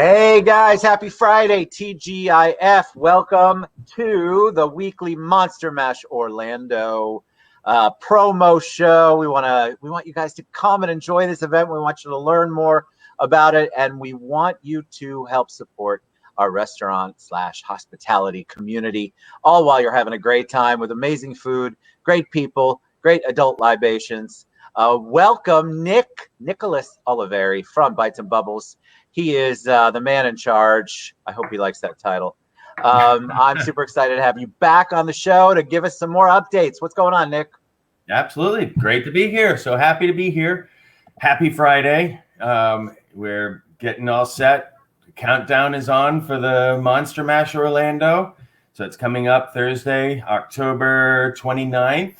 Hey guys, happy Friday, TGIF. Welcome to the weekly Monster Mash Orlando promo show. We want you guys to come and enjoy this event. We want you to learn more about it, and we want you to help support our restaurant slash hospitality community, all while you're having a great time with amazing food, great people, great adult libations. Welcome, Nicholas Olivieri from Bites and Bubbles. He is the man in charge. I hope he likes that title. I'm super excited to have you back on the show to give us some more updates. What's going on, Nick? Absolutely. Great to be here. So happy to be here. Happy Friday. We're getting all set. The countdown is on for the Monster Mash Orlando. So it's coming up Thursday, October 29th.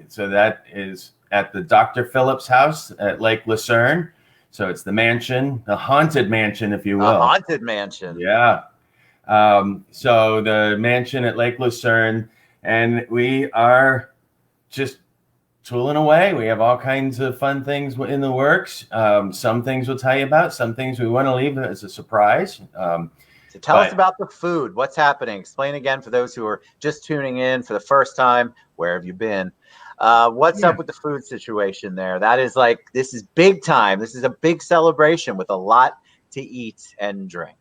So that is at the Dr. Phillips house at Lake Lucerne. So it's the mansion, the haunted mansion, if you will. A haunted mansion. Yeah. So the mansion at Lake Lucerne, and we are just tooling away. We have all kinds of fun things in the works. Some things we'll tell you about. Some things we want to leave as a surprise. So tell us about the food. What's happening? Explain again for those who are just tuning in for the first time. Where have you been? What's up with the food situation there? This is big time. This is a big celebration with a lot to eat and drink.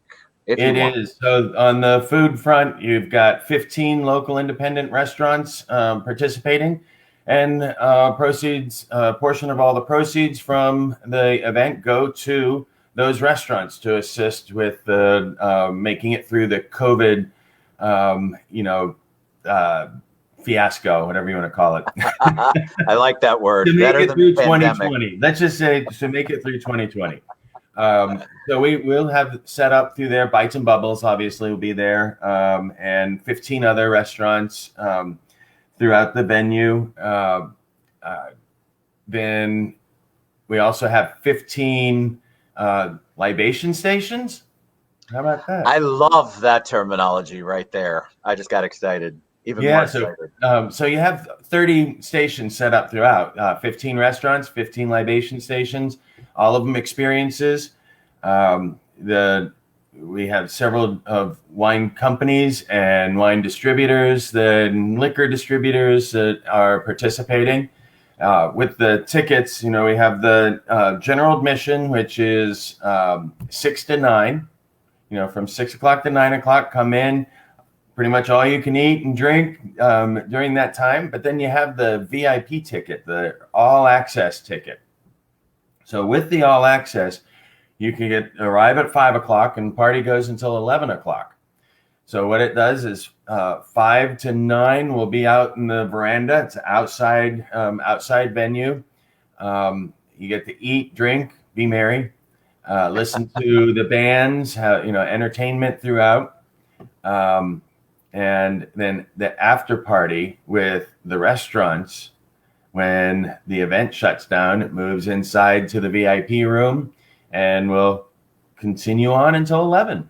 It is. So on the food front, you've got 15 local independent restaurants participating, and portion of all the proceeds from the event go to those restaurants to assist with the making it through the COVID, fiasco, whatever you want to call it. I like that word. To make Better it than through pandemic. 2020. Let's just say to make it through 2020. So we'll have set up through there. Bites and Bubbles obviously will be there, and 15 other restaurants throughout the venue. Then we also have 15 libation stations. How about that? I love that terminology right there. I just got excited. So you have 30 stations set up throughout, 15 restaurants, 15 libation stations, all of them experiences. We have several of wine companies and wine distributors, the liquor distributors that are participating. With the tickets, we have the general admission, which is 6 to 9. From 6 o'clock to 9 o'clock, come in. Pretty much all you can eat and drink during that time. But then you have the VIP ticket, the all access ticket. So with the all access, you can arrive at 5 o'clock and party goes until 11 o'clock. So what it does is 5 to 9 will be out in the veranda. It's outside venue. You get to eat, drink, be merry, listen to the bands, entertainment throughout. And then the after party with the restaurants, when the event shuts down, it moves inside to the VIP room and will continue on until 11.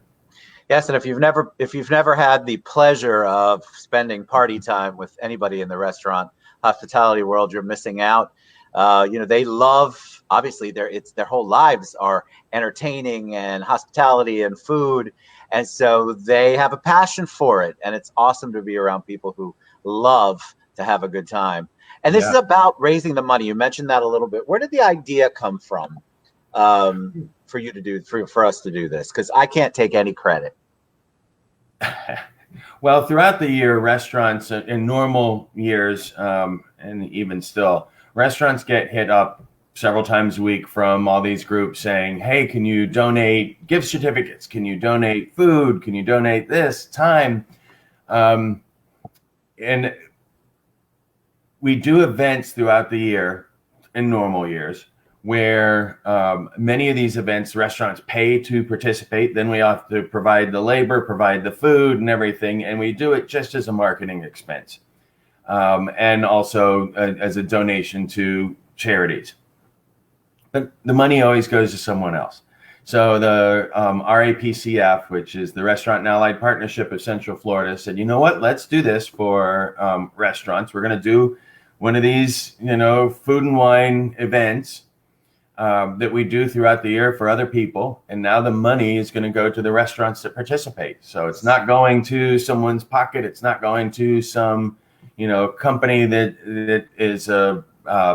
Yes, and if you've never had the pleasure of spending party time with anybody in the restaurant hospitality world, you're missing out. They love, obviously their whole lives are entertaining and hospitality and food. And so they have a passion for it. And it's awesome to be around people who love to have a good time. And this is about raising the money. You mentioned that a little bit. Where did the idea come from for you to do, for us to do this? Because I can't take any credit. Well, throughout the year, restaurants in normal years, and even still, restaurants get hit up several times a week from all these groups saying, hey, can you donate gift certificates? Can you donate food? Can you donate this time? And we do events throughout the year in normal years where many of these events, restaurants pay to participate. Then we have to provide the labor, provide the food and everything. And we do it just as a marketing expense. And also as a donation to charities. But the money always goes to someone else. So the RAPCF, which is the Restaurant and Allied Partnership of Central Florida, said, you know what, let's do this for restaurants. We're going to do one of these, food and wine events. that we do throughout the year for other people. And now the money is going to go to the restaurants that participate. So it's not going to someone's pocket. It's not going to some, company that is a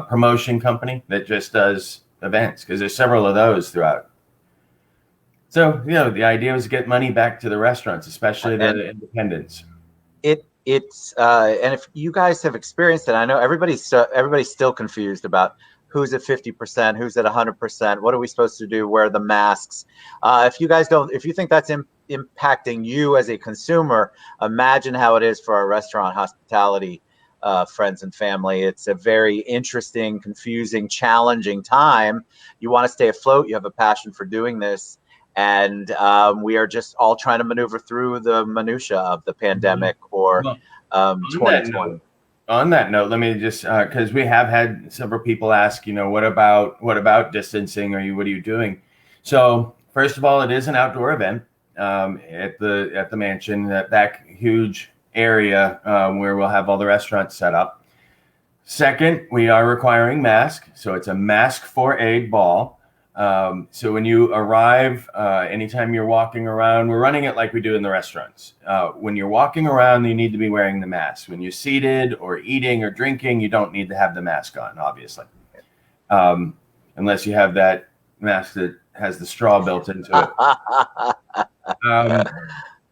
promotion company that just does events, because there's several of those throughout. So, the idea was to get money back to the restaurants, especially the independents. It's and if you guys have experienced it, I know everybody's still confused about who's at 50%, who's at 100%. What are we supposed to do? Wear the masks. If you think that's impacting you as a consumer, imagine how it is for our restaurant hospitality friends and family. It's a very interesting, confusing, challenging time. You want to stay afloat. You have a passion for doing this. And we are just all trying to maneuver through the minutia of the pandemic or 2020. On that note, let me just, because we have had several people ask, what about distancing? What are you doing? So first of all, it is an outdoor event at the mansion, that huge area where we'll have all the restaurants set up. Second, we are requiring masks, so it's a mask for aid ball. So when you arrive, anytime you're walking around, we're running it like we do in the restaurants. When you're walking around, you need to be wearing the mask. When you're seated or eating or drinking, you don't need to have the mask on, obviously. Unless you have that mask that has the straw built into it.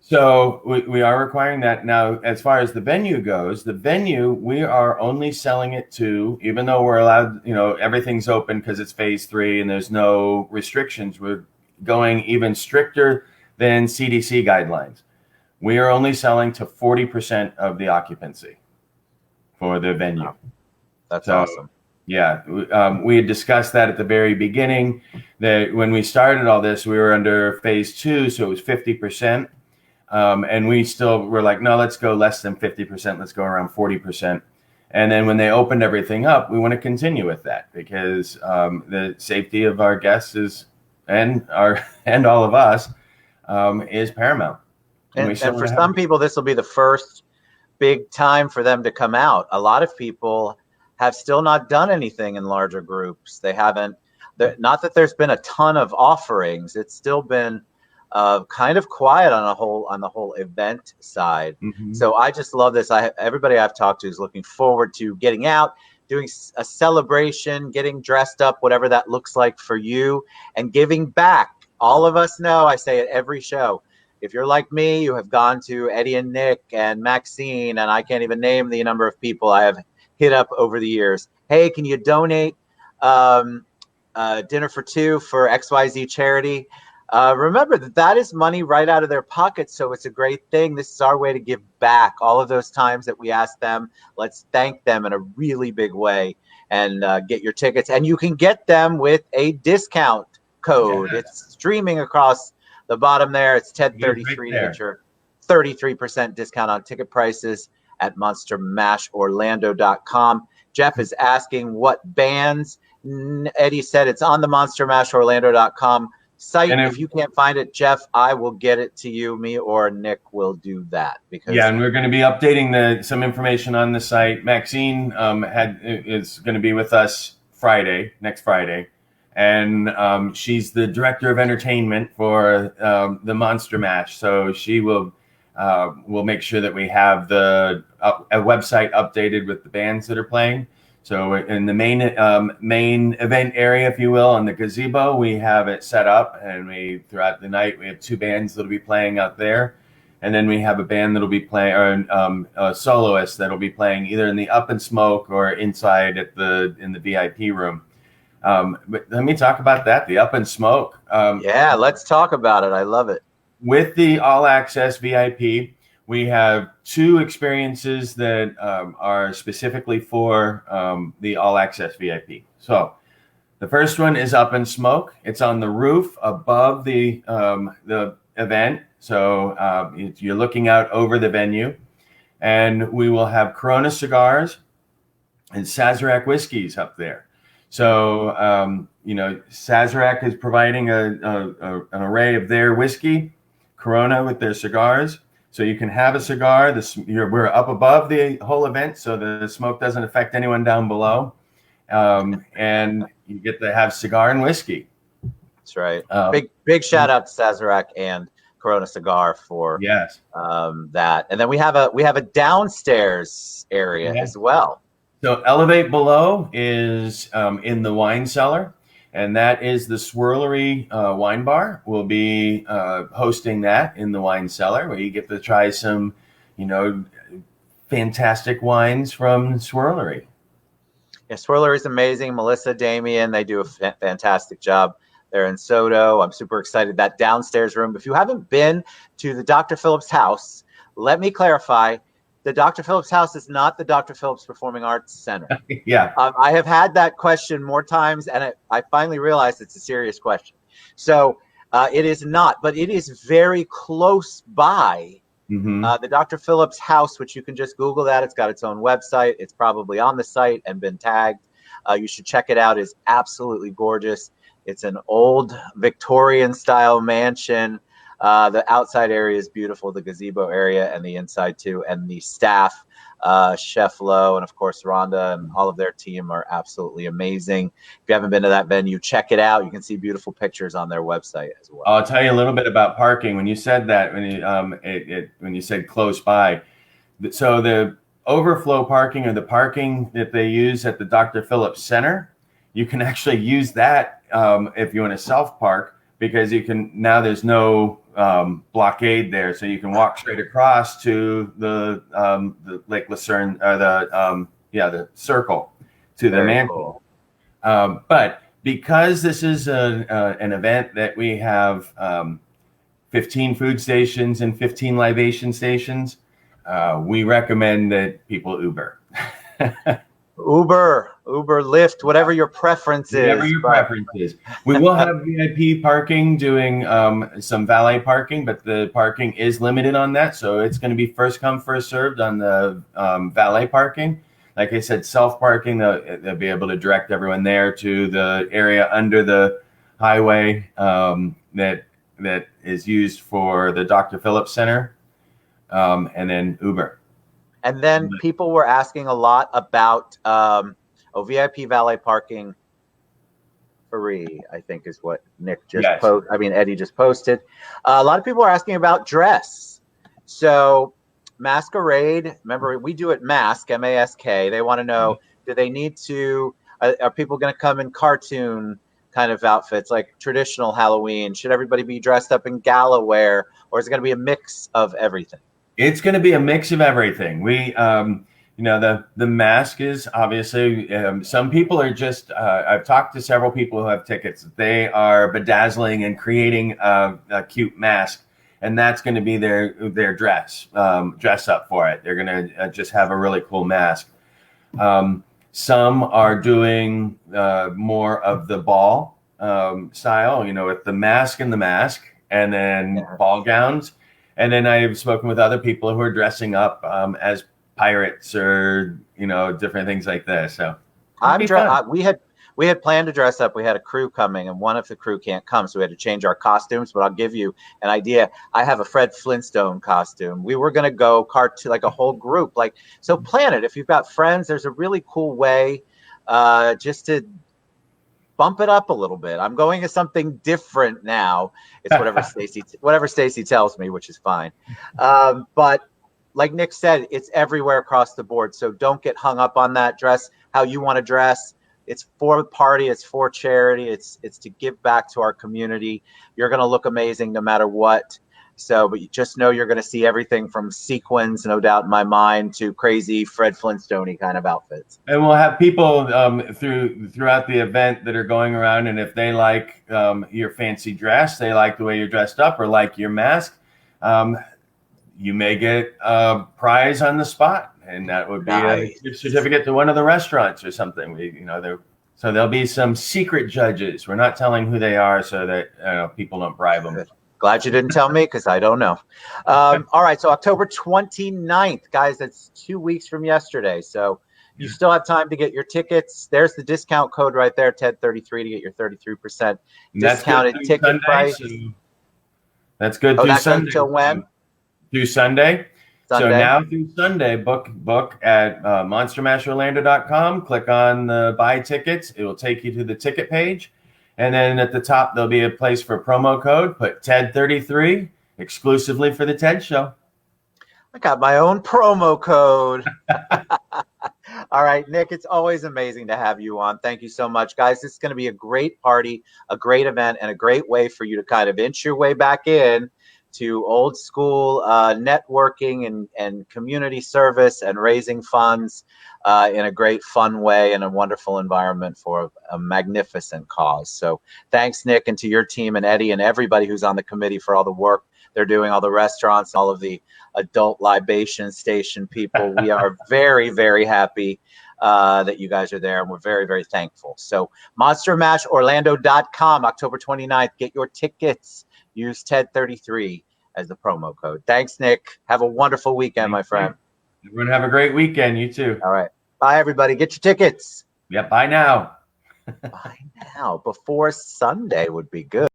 So we are requiring that. Now, as far as the venue goes, we are only selling it to, even though we're allowed, everything's open because it's phase 3 and there's no restrictions. We're going even stricter than CDC guidelines. We are only selling to 40% of the occupancy for the venue. Wow. That's awesome. Yeah, we had discussed that at the very beginning, that when we started all this, we were under phase 2, so it was 50%. And we still were like, no, let's go less than 50%. Let's go around 40%. And then when they opened everything up, we want to continue with that because the safety of our guests and all of us is paramount. And for some people, this will be the first big time for them to come out. A lot of people have still not done anything in larger groups. They haven't. Not that there's been a ton of offerings. It's still been kind of quiet on the whole event side. Mm-hmm. So I just love this. Everybody I've talked to is looking forward to getting out, doing a celebration, getting dressed up, whatever that looks like for you, and giving back. All of us know, I say it every show, if you're like me, you have gone to Eddie and Nick and Maxine, and I can't even name the number of people I have hit up over the years. Hey, can you donate dinner for 2 for XYZ charity? Remember that is money right out of their pockets, so it's a great thing. This is our way to give back. All of those times that we asked them, let's thank them in a really big way and get your tickets. And you can get them with a discount code. Yeah. It's streaming across the bottom there. It's TED33 to get your 33% discount on ticket prices at monstermashorlando.com. Jeff is asking what bands. Eddie said it's on the monstermashorlando.com site. And if you can't find it, Jeff, I will get it to you. Me or Nick will do that. And we're going to be updating some information on the site. Maxine is going to be with us next Friday, and she's the director of entertainment for the Monster Mash. So she will make sure that we have a website updated with the bands that are playing. So in the main event area, if you will, on the gazebo, we have it set up, and throughout the night we have 2 bands that'll be playing out there, and then we have a band that'll be playing, or a soloist that'll be playing either in the Up and Smoke or inside in the VIP room. But let me talk about that, the Up and Smoke. Let's talk about it. I love it. With the All Access VIP, we have 2 experiences that are specifically for the All Access VIP. So the first one is Up and Smoke. It's on the roof above the event. So you're looking out over the venue. And we will have Corona cigars and Sazerac whiskeys up there. So, Sazerac is providing an array of their whiskey, Corona with their cigars. So you can have a cigar. We're up above the whole event, so the smoke doesn't affect anyone down below. And you get to have cigar and whiskey. That's right. Big shout out to Sazerac and Corona Cigar for yes that. And then we have a downstairs area as well. So Elevate Below is in the wine cellar, and that is the Swirlery wine bar. We'll be hosting that in the wine cellar, where you get to try some, fantastic wines from Swirlery. Yeah, Swirlery is amazing. Melissa, Damien, they do a fantastic job there in Soto. I'm super excited. That downstairs room. If you haven't been to the Dr. Phillips house, let me clarify. The Dr. Phillips house is not the Dr. Phillips Performing Arts Center. Yeah. I have had that question more times, and I finally realized it's a serious question. So it is not, but it is very close by the Dr. Phillips house, which you can just Google that. It's got its own website. It's probably on the site and been tagged. You should check it out. It's absolutely gorgeous. It's an old Victorian style mansion. The outside area is beautiful, the gazebo area, and the inside too. And the staff, Chef Lo, and of course Rhonda and all of their team are absolutely amazing. If you haven't been to that venue, check it out. You can see beautiful pictures on their website as well. I'll tell you a little bit about parking. When you said that, when you said close by, so the overflow parking, or the parking that they use at the Dr. Phillips Center, you can actually use that if you want to self park, because you can now. There's no blockade there, so you can walk straight across to the Lake Lucerne, the circle, to the mansion. Cool. But because this is an event that we have 15 food stations and 15 libation stations, we recommend that people Uber. Uber, Lyft, whatever your preference is. Whatever your preference is. We will have VIP parking, doing some valet parking, but the parking is limited on that. So it's going to be first come, first served on the valet parking. Like I said, self-parking, they'll be able to direct everyone there to the area under the highway that is used for the Dr. Phillips Center, and then Uber. And then people were asking a lot about VIP valet parking free, I think is what Nick just Eddie just posted. A lot of people are asking about dress. So Masquerade, remember we do it Mask, M-A-S-K. They want to know, do they need to, are people going to come in cartoon kind of outfits, like traditional Halloween? Should everybody be dressed up in gala wear, or is it going to be a mix of everything? It's going to be a mix of everything. We, the mask is obviously, some people are just, I've talked to several people who have tickets. They are bedazzling and creating a cute mask, and that's going to be their dress up for it. They're going to just have a really cool mask. Some are doing more of the ball style, with the mask and then ball gowns. And then I've spoken with other people who are dressing up as pirates or, different things like this. So we had planned to dress up. We had a crew coming, and one of the crew can't come, so we had to change our costumes. But I'll give you an idea. I have a Fred Flintstone costume. We were going to go cartoon, like a whole group. So plan it. If you've got friends, there's a really cool way just to bump it up a little bit. I'm going to something different now. It's whatever Stacy tells me, which is fine. But like Nick said, it's everywhere across the board. So don't get hung up on that. Dress how you want to dress. It's for the party. It's for charity. It's to give back to our community. You're going to look amazing no matter what. So, but you just know you're going to see everything from sequins, no doubt in my mind, to crazy Fred Flintstone kind of outfits. And we'll have people throughout the event that are going around, and if they like your fancy dress, they like the way you're dressed up, or like your mask, you may get a prize on the spot, and that would be a gift certificate to one of the restaurants or something. So there'll be some secret judges. We're not telling who they are, so that people don't bribe them. Glad you didn't tell me, because I don't know. All right, so October 29th, guys, that's 2 weeks from yesterday. So you still have time to get your tickets. There's the discount code right there, TED33, to get your 33% discounted ticket Sunday, price. So that's good through Sunday. Until when? Through Sunday. So now through Sunday, book at monstermashorlando.com. Click on the buy tickets. It will take you to the ticket page. And then at the top, there'll be a place for promo code. Put TED33 exclusively for the TED Show. I got my own promo code. All right, Nick, it's always amazing to have you on. Thank you so much, guys. This is going to be a great party, a great event, and a great way for you to kind of inch your way back in to old school networking and community service and raising funds in a great, fun way and a wonderful environment for a magnificent cause. So thanks, Nick, and to your team and Eddie and everybody who's on the committee for all the work they're doing, all the restaurants, all of the adult libation station people. We are very, very happy that you guys are there, and we're very, very thankful. So monstermashorlando.com, October 29th. Get your tickets. Use TED33 as the promo code. Thanks, Nick. Have a wonderful weekend, my friend. Everyone have a great weekend. You too. All right. Bye, everybody. Get your tickets. Yep. Bye now. Bye now. Before Sunday would be good.